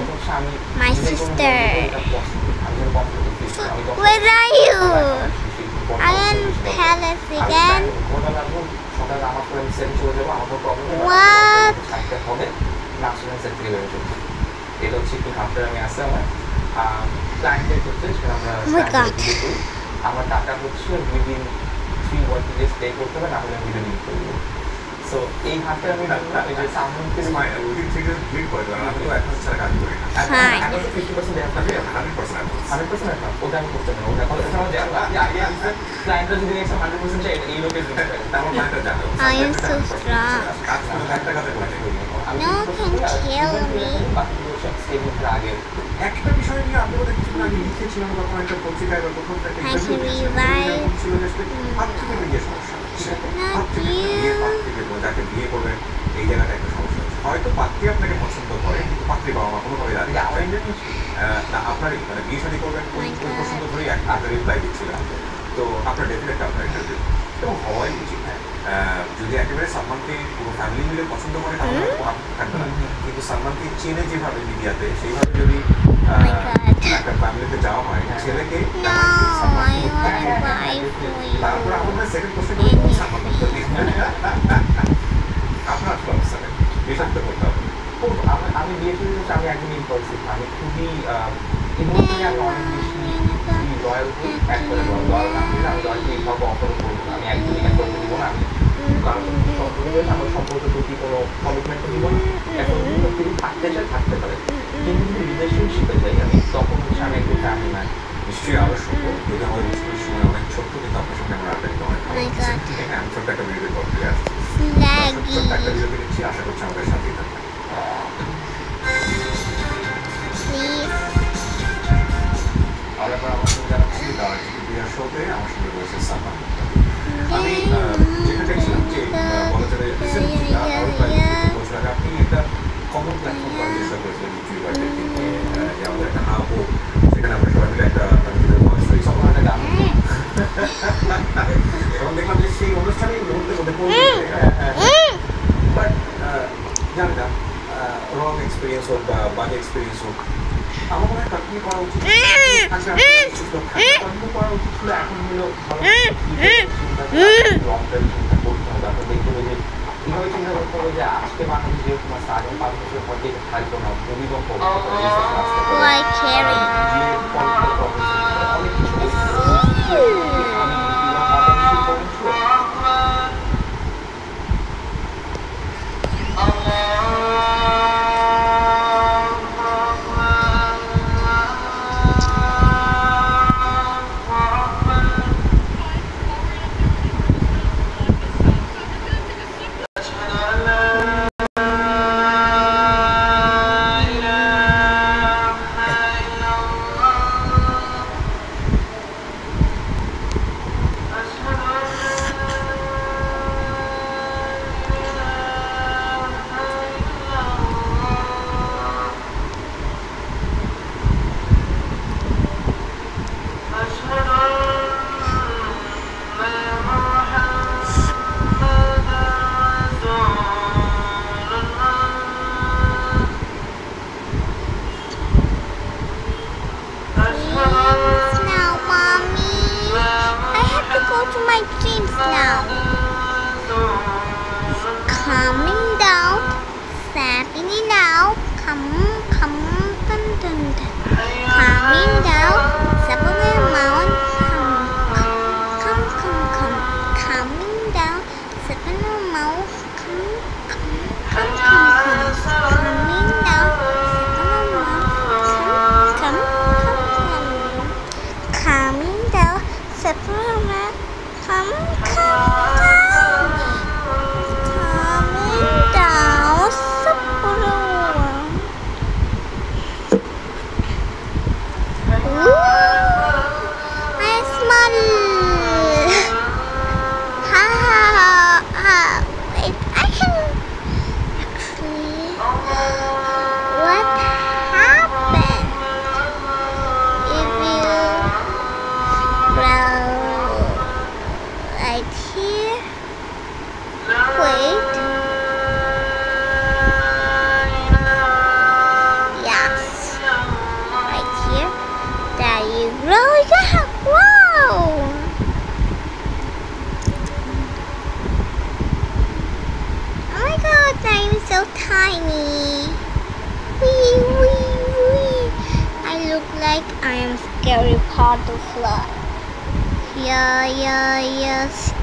হচ্ছে আমি my যে কোনো sister. এটা পছন্দ করি, আমি যেন কমফোর্টেবল ফিল করি, আমি তখন Where are you? I am palace again. সকালে আমার করে আমি সেট চলে যাবো, আমার কোনো প্রবলেম নেই, What? থাকতে হবে ন্যাশনাল সেট থেকে বেরোতে হবে। এটা হচ্ছে একটু হাফটার আমি আসে আমার ক্লায়েন্টের ক্ষেত্রে, সেটা আমরা Oh my God. আমার টাকা হচ্ছে উইদিন 3 ওয়ার্কিং ডেজ পে করতে হবে, না হলে আমি ভিডিও ডিলিট করে দেবো। সো এই হাফটার আমি এই যে সামনে উইদিন থেকে ক্লিক করে দেবেন, আমি তো এখন ছাড়া কাজ করি না। Fine. এখন 50% দেওয়া আমি থাকে, 100% 100% এখন ওটা আমি করতে পারবো, ওটা কথা আমার জানা আগে আছে ক্লায়েন্টরা যদি এসে 100% চাই, এই লোকের জন্য তেমন ক্লায়েন্টরা জানে I am so strong. কাজ করে 1 টাকাতে করে দেবে। No can kill me. বাকিগুলো সব স্টেজের আগে একটা বিষয় নিয়ে আপনি বোধহয় কিছুদিন আগে লিখেছিলেন তখন একটা পত্রিকায় বা কোথাও একটা I can interview revive. ছিল যে আসলে হাত থেকে বিয়ে সমস্যা হচ্ছে। হাত থেকে বিয়ে, পাত থেকে যাকে বিয়ে করবেন এই জায়গাটা একটা সমস্যা হচ্ছে। হয়তো পাত্রী আপনাকে পছন্দ করে, কিন্তু পাত্রী বাবা মা কোনোভাবে রাজি না। না আপনারই মানে বিয়ে শাদী করবেন ওই পছন্দ ধরেই একটা রিপ্লাই দিচ্ছিলেন। তো আপনার ডেফিনেটলি আপনার ইন্টারভিউ এবং হওয়াই উচিত। যদি একেবারে সালমানকে পুরো ফ্যামিলি মিলে পছন্দ করে তাহলে থাকবে না, কিন্তু সালমানকে চেনে যেভাবে মিডিয়াতে সেইভাবে যদি একটা ফ্যামিলিতে যাওয়া হয় ছেলেকে No, I will buy for তারপর you. আমাদের সেকেন্ড কোশ্চেন সালমান আপনার আসলে অবস্থা নেই বিয়ে শাদী করতে হবে। আমি বিয়ে শুরু করছি, আমি একদম ইম্পালসিভ, আমি খুবই ইমোশনালি আমি অনেক বেশি লয়াল হই, একবারে লয়াল না হলে আমি লয়ালটি এইভাবে অফার করবো না, আমি একদমই এফোর্ট দিব না, আমি কারণ সম্পর্ক আমার সম্পর্কের প্রতি কোনো কমিটমেন্ট দিব না। এখন যদি থাকতে চাই থাকতে পারে, কিন্তু যদি রিলেশনশিপে যাই আমি তখন হচ্ছে আমি একটু ফ্যামিলি ম্যান। নিশ্চয়ই আরো শুনবো, যদি আমাদের স্কুলের সময় অনেক ছোট্ট, কিন্তু আপনার সঙ্গে আমরা আড্ডা দিতে অনেক ভালো Oh my God. লাগছে। আমি ছোট্ট একটা ভিডিও কল ফিরে আসছি, Slaggy. ছোট্ট একটা ভিডিও দিচ্ছি, আশা করছি আমাদের সাথেই থাকবেন। Please. আর একবার আমার সঙ্গে যারা ছিল শোতে আমার সঙ্গে রয়েছে সাফা। আমি যেখানটা ছিলাম যে বলা যাবে রিসেন্টলি বছর আগে আপনি একটা কমন প্ল্যাটফর্ম করার চেষ্টা করেছিলেন ইউটিউবারদেরকে নিয়ে, যে আমাদের একটা হাব হোক, সেখানে আমরা সবাই মিলে একটা নিজেদের ভয়েস রয়েছে সকল একটা গান এবং দেখলাম যে সেই অনুষ্ঠানেই মুহূর্তের মধ্যে পৌঁছে বাট জানি না রং এক্সপিরিয়েন্স হোক বা বাজে এক্সপিরিয়েন্স হোক, আমার মনে হয় কন্টিনিউ করা উচিত কন্টিনিউ করা উচিত ছিল। এখন হলো রংটা চিন্তা করতে হবে, আপনার দেখতে হবে যে এইভাবে চিন্তা করতে হবে যে আজকে বাংলাদেশ যেরকম আছে আগামী 5 বছর পর থেকে থাকবো না, ভূমিকম্প Like Harry. অনেক কিছু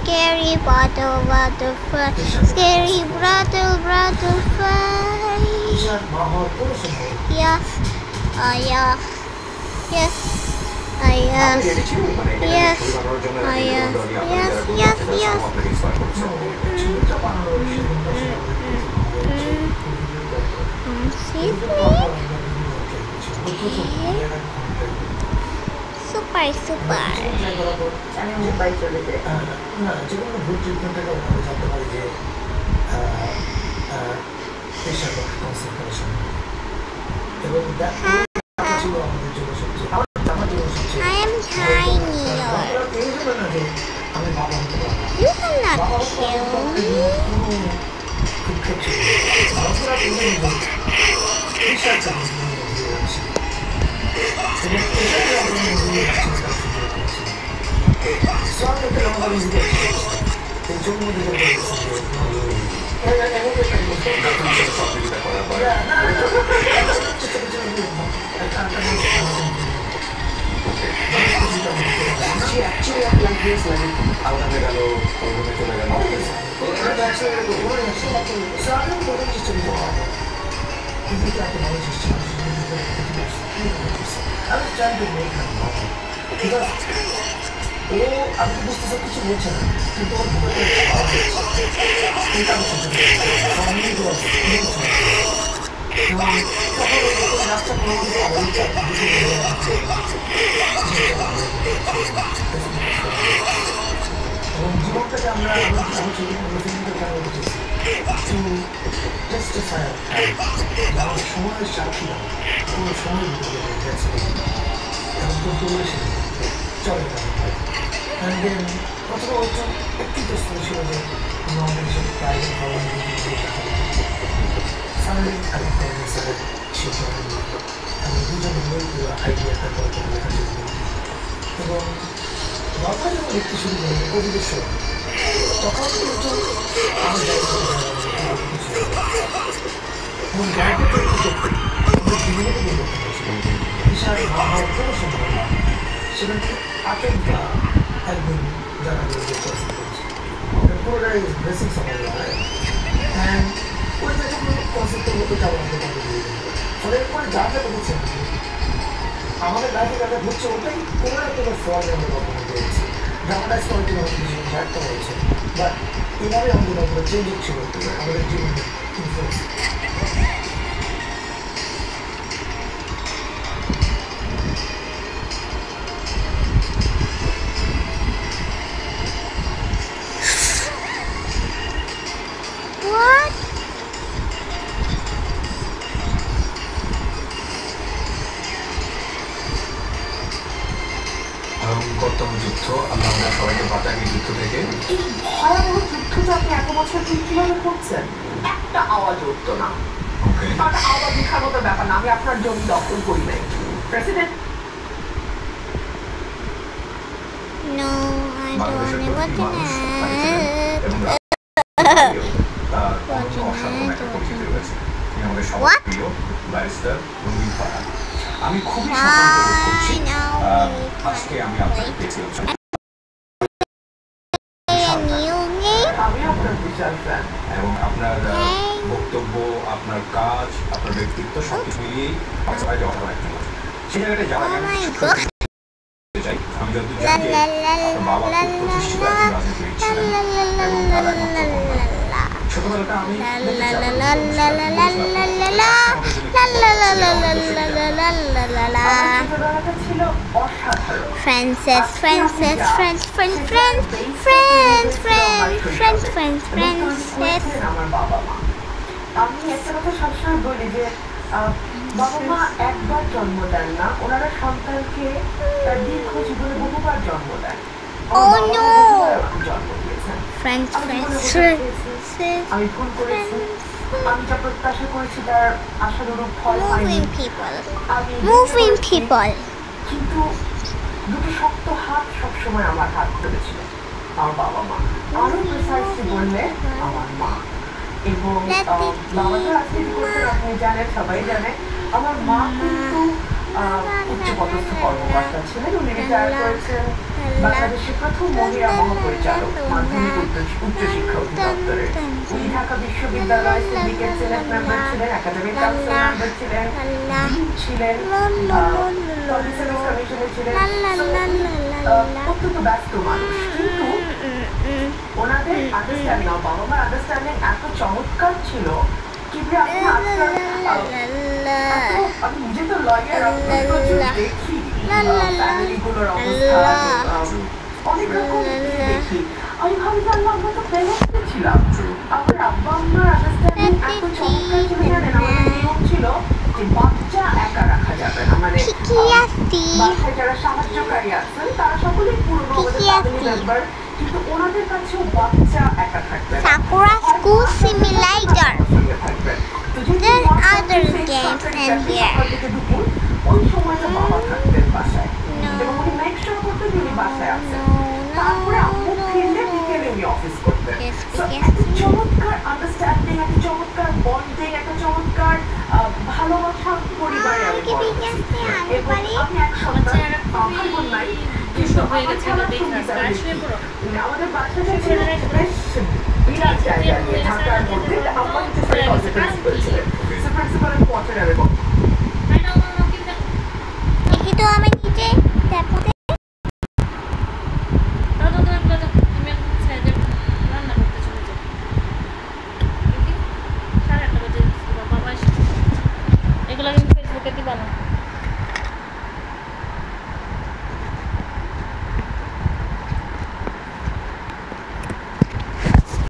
Scary butterfly, scary butterfly. Yes, yes, yes, yes, yes, yes, yes, yes. Excuse me? Okay. Super. আমি মুম্বাই চলে যাই। না, যে কোনো ভুল ট্রিটমেন্টের আমরা জানতে পারি যে প্রেশার বা কনসেন্ট্রেশন এবং ছিল আমাদের জন্য সবচেয়ে আমার জন্য সবচেয়ে I am tiny. এই জন্য না যে আমি বাবা হতে পারবো না। You cannot kill me. খুব খেপছে মানুষরা কিন্তু প্রেশার চান্স নিয়ে আছে এবং প্রেশারটা আমরা নিয়ে আসছি solamente la nuova residenza del giorno di ও আমি বুঝতে কিছু বলছে না কিন্তু ওর এবং তখন ওই রাস্তা কোনোভাবে আমাদের চারদিকে ঘুরে আসছে এবং জীবনটাকে আমরা আমি ছবি ফিল্মটা কেন উঠেছি টু টেস্টিফাই আমার সময়ের সাক্ষী না কোনো সময় ভিতরে গেছে এবং তো পরিবেশে চলে অ্যান্ড দেন প্রথমে হচ্ছে একটি চেষ্টা ছিল যে আমাদের হিসেবে প্রাইভেট ভবন ফাইনালি আমি কলেজে স্যারের শিক্ষক আমি দুজন মিলেই পুরো আইডিয়াটা করে লেখা শুরু করি এবং গল্পটা যখন লিখতে শুরু করি কোভিডের সময় তখন কিন্তু আমার জায়গা এবং জায়গাটা আমাদের জীবনে পরিবর্তন হয়েছিল বিশাল হওয়ার কোনো সম্ভাবনা সেখান থেকে আটেক বা একদিন জানা গেল যে পুরোটাই বেসিক সমাজ অ্যান্ড ওই জায়গাগুলো কনসেপ্টের মতো কেমন আমাদের বন্ধ দিয়ে দিল ফলে এরপরে যা যা বলেছে আমাদের লাইফে যা যা ঘটছে ওটাই কোনো না কোনো ফল আমরা কখনো পেয়েছি ড্রামাটাইজ করার জন্য আমাদের কিছু ব্যর্থ হয়েছে বাট এভাবে আমাদের ব্যাপারে চেঞ্জ হচ্ছিল আমাদের জীবনে ইনফ্লুয়েন্স বর্তমান যুদ্ধ আল্লাহ আমরা সবাইকে বাঁচান এই যুদ্ধ থেকে। এই ভয়াবহ যুদ্ধটা আপনি এত বছর কিভাবে করছেন? একটা আওয়াজ উঠতো না, একটা আওয়াজ উঠার মতো ব্যাপার না। আমি আপনার জমি দখল করি নাই president. No, I don't want to আমি খুবই সতর্ক করছি আজকে আমি আপনাকে পেয়েছি এবং আপনার বক্তব্য আপনার কাজ আপনার ব্যক্তিত্ব সবকিছু মিলিয়েই সবাই যাওয়া একটা সেই জায়গাটা যাওয়া চাই। আমি যতদূর জানি আপনার বাবা খুব প্রতিষ্ঠিত একজন রাজনীতিবিদ ছিলেন এবং তার ছোটবেলাটা আমি আমি একটা কথা সবসময় বলি যে বাবা মা একবার জন্ম দেন না, ওনারা সন্তানকে দীর্ঘ জীবনে বহুবার জন্ম দেন। জন্ম দিয়েছেন, আমি ভুল করেছি, আমি যা প্রত্যাশা করেছি তার আশানুরূপ ফল পাইনি। কিন্তু দুটো শক্ত হাত সবসময় আমার হাত ধরেছিল আমার বাবা মা, আরো প্রিসাইসলি বললে আমার মা। এবং বাবা তো রাজনীতি করতেন, আপনি জানেন, সবাই জানে। আমার মা কিন্তু উচ্চপদস্থ কর্মকর্তা ছিলেন, উনি রিটায়ার করেছেন বাংলাদেশের প্রথম মহিলা মহাপরিচালক মাধ্যমিক উচ্চশিক্ষা অধিদপ্তরে। উনি ঢাকা বিশ্ববিদ্যালয় সিন্ডিকেট সিনেট মেম্বার ছিলেন, একাডেমিক কাউন্সিল মেম্বার ছিলেন, ডিন ছিলেন, পাবলিক সার্ভিস কমিশনে ছিলেন। অত্যন্ত ব্যস্ত মানুষ, কিন্তু ওনাদের আন্ডারস্ট্যান্ডিং, আমার বাবা মার আন্ডারস্ট্যান্ডিং এত চমৎকার ছিল কি যে আপনি আজকাল, আমি নিজে তো লয়ার, দেখি ফ্যামিলিগুলোর অবস্থা, অনেক রকম দেখি। আমি ভাবি যে আল্লাহ, আমরা তো বেহেশতে ছিলাম। আমার আব্বা আম্মার আন্ডারস্ট্যান্ডিং এত চমৎকার ছিল, জানেন আমাদের নিয়ম ছিল যে বাচ্চা একা রাখা যাবে না, মানে বাসায় যারা সাহায্যকারী আছেন তারা সকলেই পুরনো আমাদের ফ্যামিলি মেম্বার, কিন্তু ওনাদের কাছেও বাচ্চা একা থাকবে। Sakura School Simulator. There are other games in here. ওই সময়টা বাবা থাকতেন বাসায় এবং উনি মেক শিওর করতেন উনি বাসায় আছেন। তারপরে আম্মু ফিরলে বিকেলে উনি অফিস করতেন। একটা চমৎকার আন্ডারস্ট্যান্ডিং, একটা চমৎকার বন্ডিং, একটা চমৎকার ভালোবাসা পরিবারে আমি বড় হয়েছি। এবং আমি এক সন্তান, ভাই বোন নাই, কিন্তু আমাদের বাচ্চাটা ছিল বেশ বিরাট জায়গা নিয়ে ঢাকার মধ্যে। আমার প্রিন্সিপালের কোয়ার্টারে